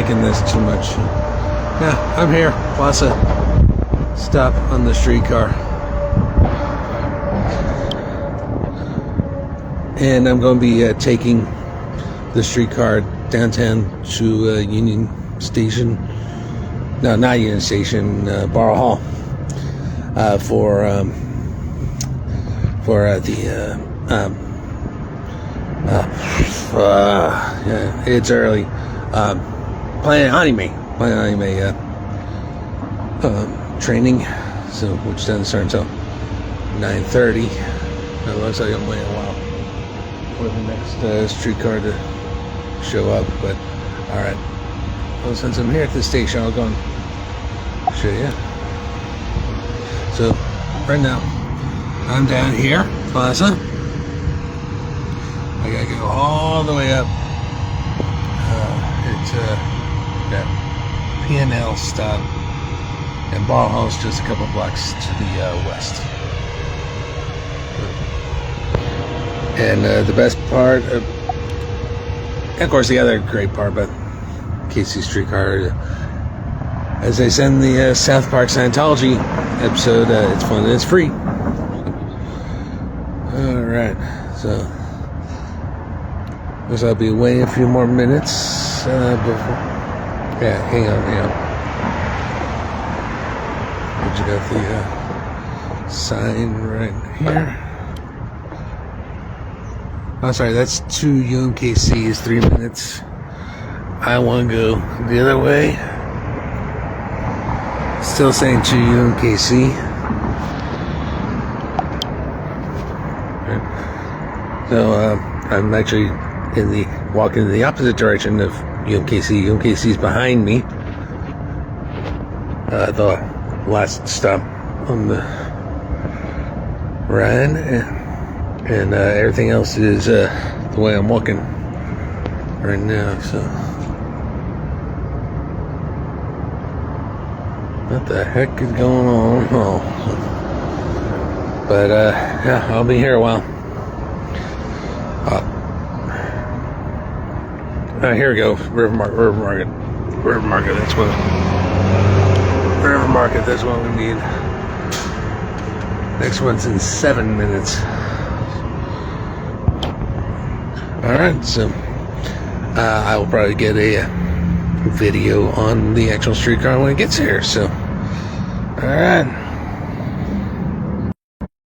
liking this too much. Yeah, I'm here, Plaza. Stop on the streetcar. And I'm going to be taking the streetcar downtown to Union Station. No, not Union Station, Borough Hall. Yeah, it's early. Planet Anime training, so which doesn't start until 9:30. It looks like I'm waiting a while for the next streetcar to show up, but all right. Well, since I'm here at the station, I'll go and show you. So right now, I'm down here, Plaza. I gotta go all the way up. It's that P&L stop, and Ball Hall's just a couple blocks to the west. And the best part, of course, the other great part about KC Streetcar, as I said in the South Park Scientology episode, it's fun and it's free. Alright, so guess I'll be waiting a few more minutes before. Yeah, hang on. You got the sign right here. Oh, sorry, that's 2 UMKCs, 3 minutes. I want to go the other way. Still saying 2 UMKC. Okay. So I'm actually walking in the opposite direction of UMKC. UMKC's behind me. The last stop on the ride, and everything else is the way I'm walking right now. So what the heck is going on? Oh, but yeah, I'll be here a while. Here we go. River Market. That's what. River Market. That's what we need. Next one's in 7 minutes. All right. So I will probably get a video on the actual streetcar when it gets here. So, all right.